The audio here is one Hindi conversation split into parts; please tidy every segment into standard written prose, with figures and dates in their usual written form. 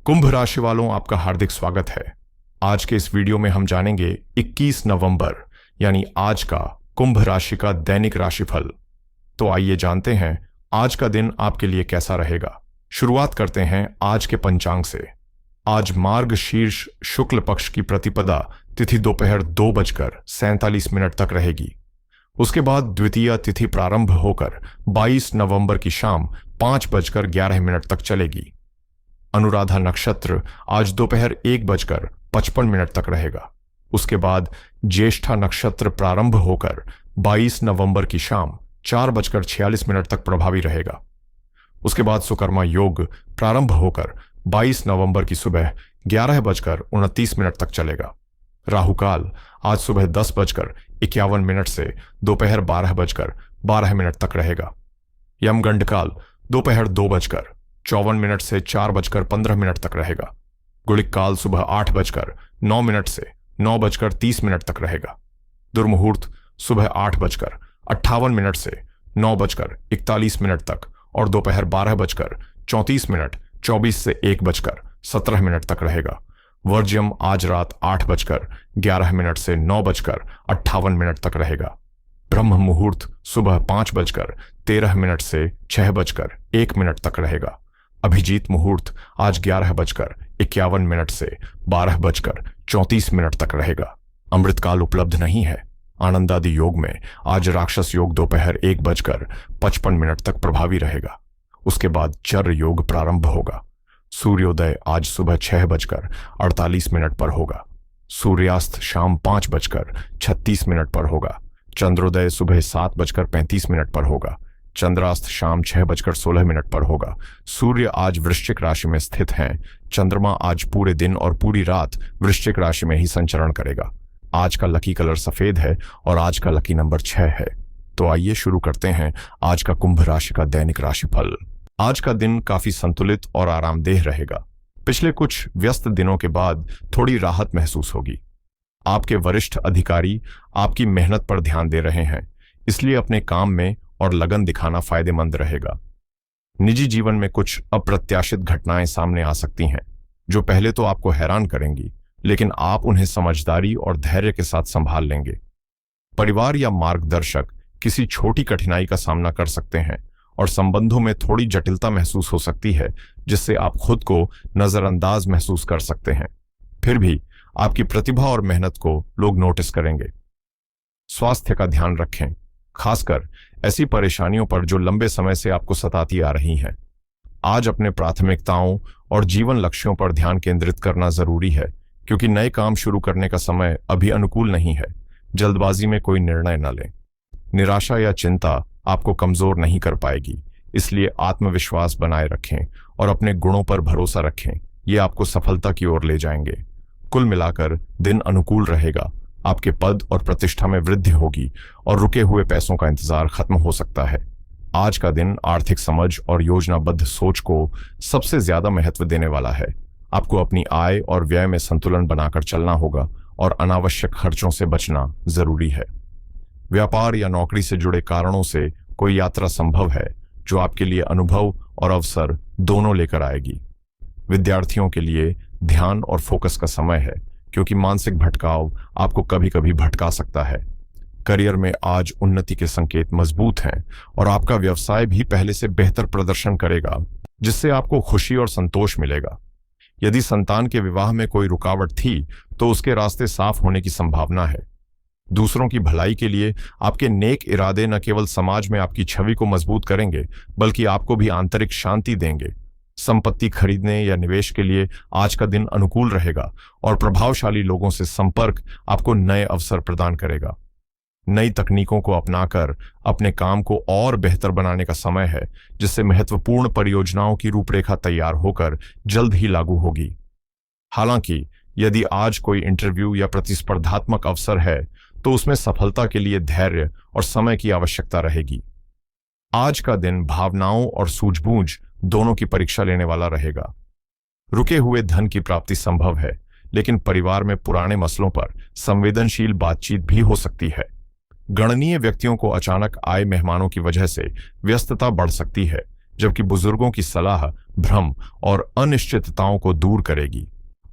कुंभ राशि वालों, आपका हार्दिक स्वागत है। आज के इस वीडियो में हम जानेंगे 21 नवंबर यानी आज का कुंभ राशि का दैनिक राशिफल। तो आइए जानते हैं आज का दिन आपके लिए कैसा रहेगा। शुरुआत करते हैं आज के पंचांग से। आज मार्ग शीर्ष शुक्ल पक्ष की प्रतिपदा तिथि दोपहर 2:47 तक रहेगी। उसके बाद द्वितीय तिथि प्रारंभ होकर 22 नवंबर की शाम 5:11 तक चलेगी। अनुराधा नक्षत्र आज दोपहर 1:55 तक रहेगा। उसके बाद ज्येष्ठा नक्षत्र प्रारंभ होकर 22 नवंबर की शाम 4:46 तक प्रभावी रहेगा। उसके बाद सुकर्मा योग प्रारंभ होकर 22 नवंबर की सुबह 11:29 तक चलेगा। राहुकाल आज सुबह 10:51 से दोपहर 12:12 तक रहेगा। यमगंड काल दोपहर 2:54 से 4:15 तक रहेगा। गुलिक काल सुबह 8:09 से 9:30 तक रहेगा। दुर्मुहूर्त सुबह 8:58 से 9:41 तक और दोपहर 12:34 24 से 1:17 तक रहेगा। वर्ज्यम आज रात 8:11 से 9:58 तक रहेगा। ब्रह्म मुहूर्त सुबह 5:13 से 6:01 तक रहेगा। अभिजीत मुहूर्त आज 11:51 से 12:34 तक रहेगा। अमृतकाल उपलब्ध नहीं है। आनंदादि योग में आज राक्षस योग दोपहर 1:55 तक प्रभावी रहेगा। उसके बाद चर योग प्रारंभ होगा। सूर्योदय आज सुबह 6:48 पर होगा। सूर्यास्त शाम 5:36 पर होगा। चंद्रोदय सुबह 7:35 पर होगा। चंद्रास्त शाम 6:16 पर होगा। सूर्य आज वृश्चिक राशि में स्थित हैं। चंद्रमा आज पूरे दिन और पूरी रात वृश्चिक राशि में ही संचरण करेगा। आज का लकी कलर सफेद है और आज का लकी नंबर 6 है। तो आइए शुरू करते हैं आज का कुंभ राशि का दैनिक राशिफल। आज का दिन काफी संतुलित और आरामदेह रहेगा। पिछले कुछ व्यस्त दिनों के बाद थोड़ी राहत महसूस होगी। आपके वरिष्ठ अधिकारी आपकी मेहनत पर ध्यान दे रहे हैं, इसलिए अपने काम में और लगन दिखाना फायदेमंद रहेगा। निजी जीवन में कुछ अप्रत्याशित घटनाएं सामने आ सकती हैं, जो पहले तो आपको हैरान करेंगी, लेकिन आप उन्हें समझदारी और धैर्य के साथ संभाल लेंगे। परिवार या मार्गदर्शक किसी छोटी कठिनाई का सामना कर सकते हैं और संबंधों में थोड़ी जटिलता महसूस हो सकती है, जिससे आप खुद को नजरअंदाज महसूस कर सकते हैं। फिर भी आपकी प्रतिभा और मेहनत को लोग नोटिस करेंगे। स्वास्थ्य का ध्यान रखें, खासकर ऐसी परेशानियों पर जो लंबे समय से आपको सताती आ रही हैं। आज अपने प्राथमिकताओं और जीवन लक्ष्यों पर ध्यान केंद्रित करना जरूरी है, क्योंकि नए काम शुरू करने का समय अभी अनुकूल नहीं है। जल्दबाजी में कोई निर्णय न लें। निराशा या चिंता आपको कमजोर नहीं कर पाएगी, इसलिए आत्मविश्वास बनाए रखें और अपने गुणों पर भरोसा रखें। ये आपको सफलता की ओर ले जाएंगे। कुल मिलाकर दिन अनुकूल रहेगा। आपके पद और प्रतिष्ठा में वृद्धि होगी और रुके हुए पैसों का इंतजार खत्म हो सकता है। आज का दिन आर्थिक समझ और योजनाबद्ध सोच को सबसे ज्यादा महत्व देने वाला है। आपको अपनी आय और व्यय में संतुलन बनाकर चलना होगा और अनावश्यक खर्चों से बचना जरूरी है। व्यापार या नौकरी से जुड़े कारणों से कोई यात्रा संभव है, जो आपके लिए अनुभव और अवसर दोनों लेकर आएगी। विद्यार्थियों के लिए ध्यान और फोकस का समय है, क्योंकि मानसिक भटकाव आपको कभी कभी भटका सकता है। करियर में आज उन्नति के संकेत मजबूत हैं और आपका व्यवसाय भी पहले से बेहतर प्रदर्शन करेगा, जिससे आपको खुशी और संतोष मिलेगा। यदि संतान के विवाह में कोई रुकावट थी, तो उसके रास्ते साफ होने की संभावना है। दूसरों की भलाई के लिए आपके नेक इरादे न केवल समाज में आपकी छवि को मजबूत करेंगे, बल्कि आपको भी आंतरिक शांति देंगे। संपत्ति खरीदने या निवेश के लिए आज का दिन अनुकूल रहेगा और प्रभावशाली लोगों से संपर्क आपको नए अवसर प्रदान करेगा। नई तकनीकों को अपनाकर अपने काम को और बेहतर बनाने का समय है, जिससे महत्वपूर्ण परियोजनाओं की रूपरेखा तैयार होकर जल्द ही लागू होगी। हालांकि यदि आज कोई इंटरव्यू या प्रतिस्पर्धात्मक अवसर है, तो उसमें सफलता के लिए धैर्य और समय की आवश्यकता रहेगी। आज का दिन भावनाओं और सूझबूझ दोनों की परीक्षा लेने वाला रहेगा। रुके हुए धन की प्राप्ति संभव है, लेकिन परिवार में पुराने मसलों पर संवेदनशील बातचीत भी हो सकती है। गणनीय व्यक्तियों को अचानक आए मेहमानों की वजह से व्यस्तता बढ़ सकती है, जबकि बुजुर्गों की सलाह भ्रम और अनिश्चितताओं को दूर करेगी।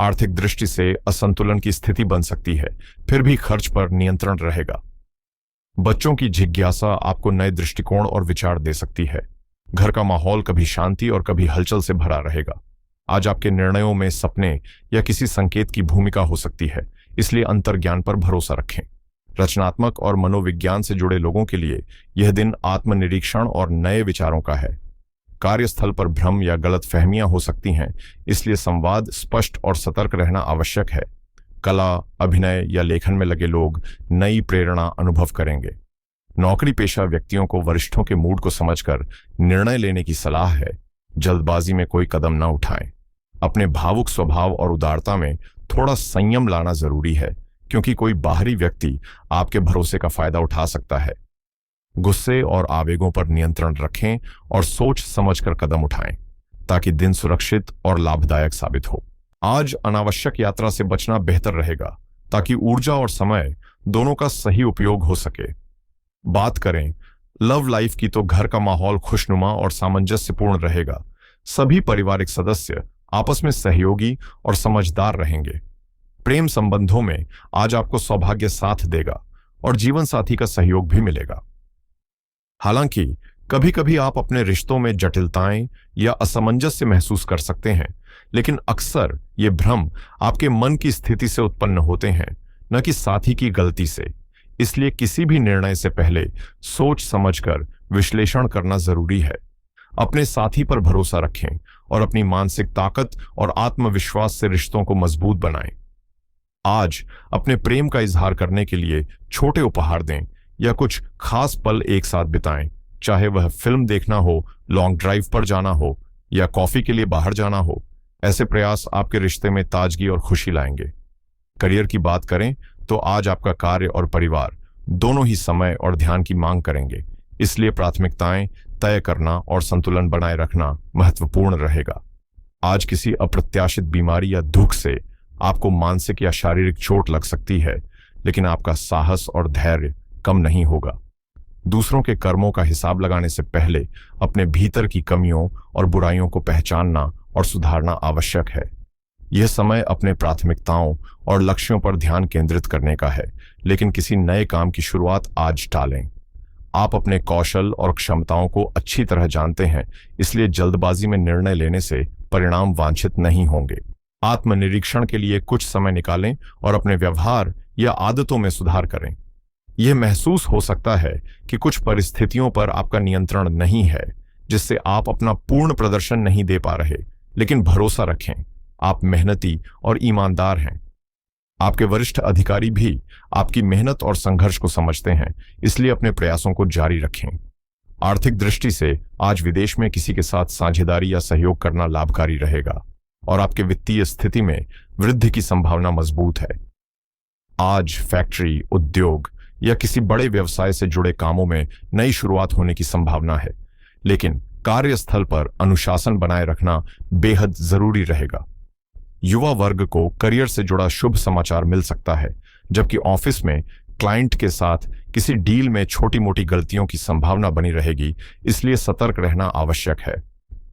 आर्थिक दृष्टि से असंतुलन की स्थिति बन सकती है, फिर भी खर्च पर नियंत्रण रहेगा। बच्चों की जिज्ञासा आपको नए दृष्टिकोण और विचार दे सकती है। घर का माहौल कभी शांति और कभी हलचल से भरा रहेगा। आज आपके निर्णयों में सपने या किसी संकेत की भूमिका हो सकती है, इसलिए अंतर्ज्ञान पर भरोसा रखें। रचनात्मक और मनोविज्ञान से जुड़े लोगों के लिए यह दिन आत्मनिरीक्षण और नए विचारों का है। कार्यस्थल पर भ्रम या गलतफहमियां हो सकती हैं, इसलिए संवाद स्पष्ट और सतर्क रहना आवश्यक है। कला, अभिनय या लेखन में लगे लोग नई प्रेरणा अनुभव करेंगे। नौकरी पेशा व्यक्तियों को वरिष्ठों के मूड को समझकर निर्णय लेने की सलाह है। जल्दबाजी में कोई कदम न उठाएं। अपने भावुक स्वभाव और उदारता में थोड़ा संयम लाना जरूरी है, क्योंकि कोई बाहरी व्यक्ति आपके भरोसे का फायदा उठा सकता है। गुस्से और आवेगों पर नियंत्रण रखें और सोच समझकर कदम उठाएं, ताकि दिन सुरक्षित और लाभदायक साबित हो। आज अनावश्यक यात्रा से बचना बेहतर रहेगा, ताकि ऊर्जा और समय दोनों का सही उपयोग हो सके। बात करें लव लाइफ की, तो घर का माहौल खुशनुमा और सामंजस्यपूर्ण रहेगा। सभी पारिवारिक सदस्य आपस में सहयोगी और समझदार रहेंगे। प्रेम संबंधों में आज आपको सौभाग्य साथ देगा और जीवन साथी का सहयोग भी मिलेगा। हालांकि कभी कभी आप अपने रिश्तों में जटिलताएं या असमंजस्य महसूस कर सकते हैं, लेकिन अक्सर ये भ्रम आपके मन की स्थिति से उत्पन्न होते हैं, न कि साथी की गलती से। इसलिए किसी भी निर्णय से पहले सोच समझकर विश्लेषण करना जरूरी है। अपने साथी पर भरोसा रखें और अपनी मानसिक ताकत और आत्मविश्वास से रिश्तों को मजबूत बनाएं। आज अपने प्रेम का इजहार करने के लिए छोटे उपहार दें या कुछ खास पल एक साथ बिताएं, चाहे वह फिल्म देखना हो, लॉन्ग ड्राइव पर जाना हो या कॉफी के लिए बाहर जाना हो। ऐसे प्रयास आपके रिश्ते में ताजगी और खुशी लाएंगे। करियर की बात करें तो आज आपका कार्य और परिवार दोनों ही समय और ध्यान की मांग करेंगे, इसलिए प्राथमिकताएं तय करना और संतुलन बनाए रखना महत्वपूर्ण रहेगा। आज किसी अप्रत्याशित बीमारी या दुख से आपको मानसिक या शारीरिक चोट लग सकती है, लेकिन आपका साहस और धैर्य कम नहीं होगा। दूसरों के कर्मों का हिसाब लगाने से पहले अपने भीतर की कमियों और बुराइयों को पहचानना और सुधारना आवश्यक है। यह समय अपने प्राथमिकताओं और लक्ष्यों पर ध्यान केंद्रित करने का है, लेकिन किसी नए काम की शुरुआत आज टालें। आप अपने कौशल और क्षमताओं को अच्छी तरह जानते हैं, इसलिए जल्दबाजी में निर्णय लेने से परिणाम वांछित नहीं होंगे। आत्मनिरीक्षण के लिए कुछ समय निकालें और अपने व्यवहार या आदतों में सुधार करें। यह महसूस हो सकता है कि कुछ परिस्थितियों पर आपका नियंत्रण नहीं है, जिससे आप अपना पूर्ण प्रदर्शन नहीं दे पा रहे, लेकिन भरोसा रखें, आप मेहनती और ईमानदार हैं। आपके वरिष्ठ अधिकारी भी आपकी मेहनत और संघर्ष को समझते हैं, इसलिए अपने प्रयासों को जारी रखें। आर्थिक दृष्टि से आज विदेश में किसी के साथ साझेदारी या सहयोग करना लाभकारी रहेगा और आपके वित्तीय स्थिति में वृद्धि की संभावना मजबूत है। आज फैक्ट्री, उद्योग या किसी बड़े व्यवसाय से जुड़े कामों में नई शुरुआत होने की संभावना है, लेकिन कार्यस्थल पर अनुशासन बनाए रखना बेहद जरूरी रहेगा। युवा वर्ग को करियर से जुड़ा शुभ समाचार मिल सकता है, जबकि ऑफिस में क्लाइंट के साथ किसी डील में छोटी मोटी गलतियों की संभावना बनी रहेगी, इसलिए सतर्क रहना आवश्यक है।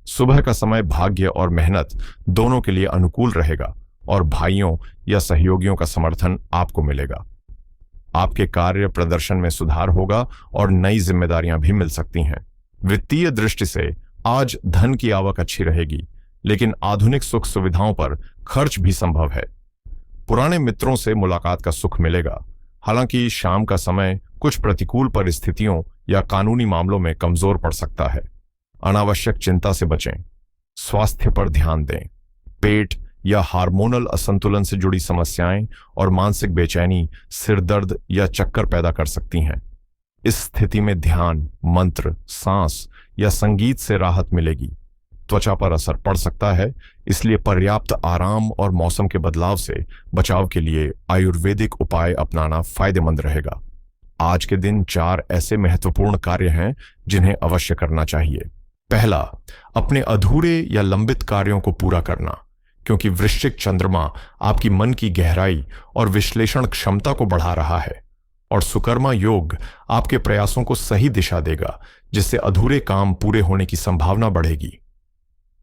सुबह का समय भाग्य और मेहनत दोनों के लिए अनुकूल रहेगा और भाइयों या सहयोगियों का समर्थन आपको मिलेगा। आपके कार्य प्रदर्शन में सुधार होगा और नई जिम्मेदारियां भी मिल सकती हैं। वित्तीय दृष्टि से आज धन की आवक अच्छी रहेगी, लेकिन आधुनिक सुख सुविधाओं पर खर्च भी संभव है। पुराने मित्रों से मुलाकात का सुख मिलेगा, हालांकि शाम का समय कुछ प्रतिकूल परिस्थितियों या कानूनी मामलों में कमजोर पड़ सकता है। अनावश्यक चिंता से बचें। स्वास्थ्य पर ध्यान दें। पेट या हार्मोनल असंतुलन से जुड़ी समस्याएं और मानसिक बेचैनी सिर दर्द या चक्कर पैदा कर सकती हैं। इस स्थिति में ध्यान, मंत्र, सांस या संगीत से राहत मिलेगी। त्वचा पर असर पड़ सकता है, इसलिए पर्याप्त आराम और मौसम के बदलाव से बचाव के लिए आयुर्वेदिक उपाय अपनाना फायदेमंद रहेगा। आज के दिन 4 ऐसे महत्वपूर्ण कार्य हैं जिन्हें अवश्य करना चाहिए। पहला, अपने अधूरे या लंबित कार्यों को पूरा करना, क्योंकि वृश्चिक चंद्रमा आपकी मन की गहराई और विश्लेषण क्षमता को बढ़ा रहा है। और सुकर्मा योग आपके प्रयासों को सही दिशा देगा, जिससे अधूरे काम पूरे होने की संभावना बढ़ेगी।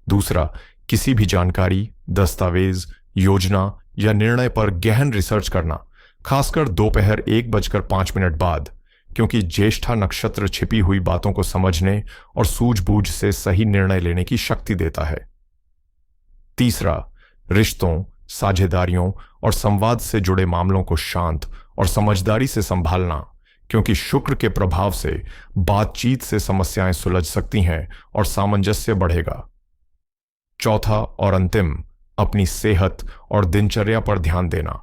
दूसरा, किसी भी जानकारी, दस्तावेज, योजना या निर्णय पर गहन रिसर्च करना, खासकर दोपहर 1:05 बाद, क्योंकि ज्येष्ठा नक्षत्र छिपी हुई बातों को समझने और सूझबूझ से सही निर्णय लेने की शक्ति देता है। तीसरा, रिश्तों, साझेदारियों और संवाद से जुड़े मामलों को शांत और समझदारी से संभालना, क्योंकि शुक्र के प्रभाव से बातचीत से समस्याएं सुलझ सकती हैं और सामंजस्य बढ़ेगा। चौथा और अंतिम, अपनी सेहत और दिनचर्या पर ध्यान देना।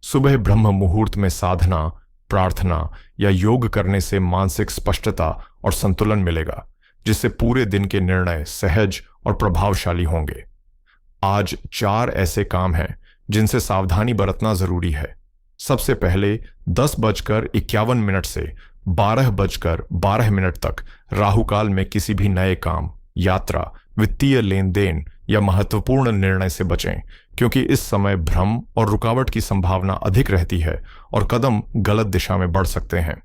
सुबह ब्रह्म मुहूर्त में साधना, प्रार्थना या योग करने से मानसिक स्पष्टता और संतुलन मिलेगा, जिससे पूरे दिन के निर्णय सहज और प्रभावशाली होंगे। आज 4 ऐसे काम हैं जिनसे सावधानी बरतना जरूरी है। सबसे पहले 10:51 से 12:12 तक राहुकाल में किसी भी नए काम, यात्रा, वित्तीय लेन देन या महत्वपूर्ण निर्णय से बचें, क्योंकि इस समय भ्रम और रुकावट की संभावना अधिक रहती है और कदम गलत दिशा में बढ़ सकते हैं।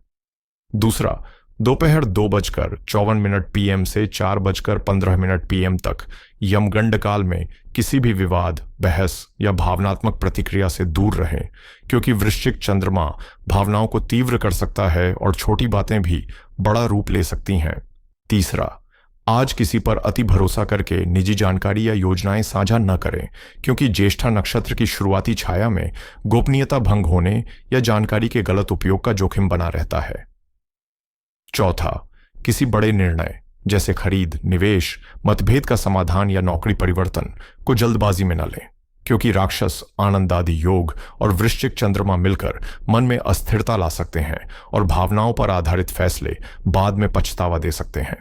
दूसरा, दोपहर 2:54 PM से 4:15 PM तक यमगंड काल में किसी भी विवाद, बहस या भावनात्मक प्रतिक्रिया से दूर रहें, क्योंकि वृश्चिक चंद्रमा भावनाओं को तीव्र कर सकता है और छोटी बातें भी बड़ा रूप ले सकती हैं। तीसरा, आज किसी पर अति भरोसा करके निजी जानकारी या योजनाएं साझा न करें, क्योंकि ज्येष्ठा नक्षत्र की शुरुआती छाया में गोपनीयता भंग होने या जानकारी के गलत उपयोग का जोखिम बना रहता है। चौथा, किसी बड़े निर्णय जैसे खरीद, निवेश, मतभेद का समाधान या नौकरी परिवर्तन को जल्दबाजी में न लें, क्योंकि राक्षस, आनंद आदि योग और वृश्चिक चंद्रमा मिलकर मन में अस्थिरता ला सकते हैं और भावनाओं पर आधारित फैसले बाद में पछतावा दे सकते हैं।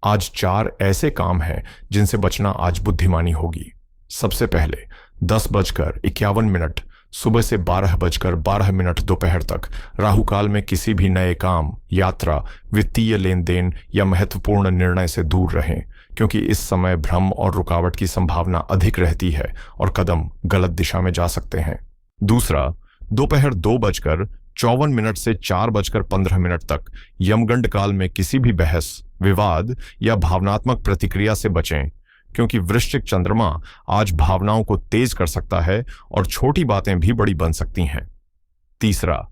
आज 4 ऐसे काम हैं जिनसे बचना आज बुद्धिमानी होगी। सबसे पहले 10:51 सुबह से 12:12 दोपहर तक राहुकाल में किसी भी नए काम, यात्रा, वित्तीय लेन देन या महत्वपूर्ण निर्णय से दूर रहें, क्योंकि इस समय भ्रम और रुकावट की संभावना अधिक रहती है और कदम गलत दिशा में जा सकते हैं। दूसरा, दोपहर 2:54 से 4:15 तक यमगंड काल में किसी भी बहस, विवाद या भावनात्मक प्रतिक्रिया से बचें, क्योंकि वृश्चिक चंद्रमा आज भावनाओं को तेज कर सकता है और छोटी बातें भी बड़ी बन सकती हैं। तीसरा,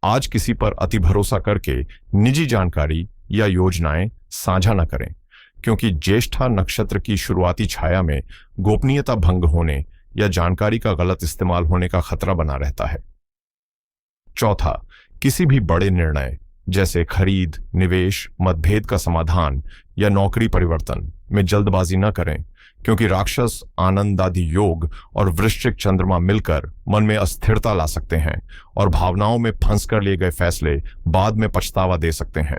आज किसी पर अति भरोसा करके निजी जानकारी या योजनाएं साझा न करें, क्योंकि ज्येष्ठा नक्षत्र की शुरुआती छाया में गोपनीयता भंग होने या जानकारी का गलत इस्तेमाल होने का खतरा बना रहता है। चौथा, किसी भी बड़े निर्णय जैसे खरीद, निवेश, मतभेद का समाधान या नौकरी परिवर्तन में जल्दबाजी न करें, क्योंकि राक्षस, आनंद आदि योग और वृश्चिक चंद्रमा मिलकर मन में अस्थिरता ला सकते हैं और भावनाओं में फंसकर लिए गए फैसले बाद में पछतावा दे सकते हैं।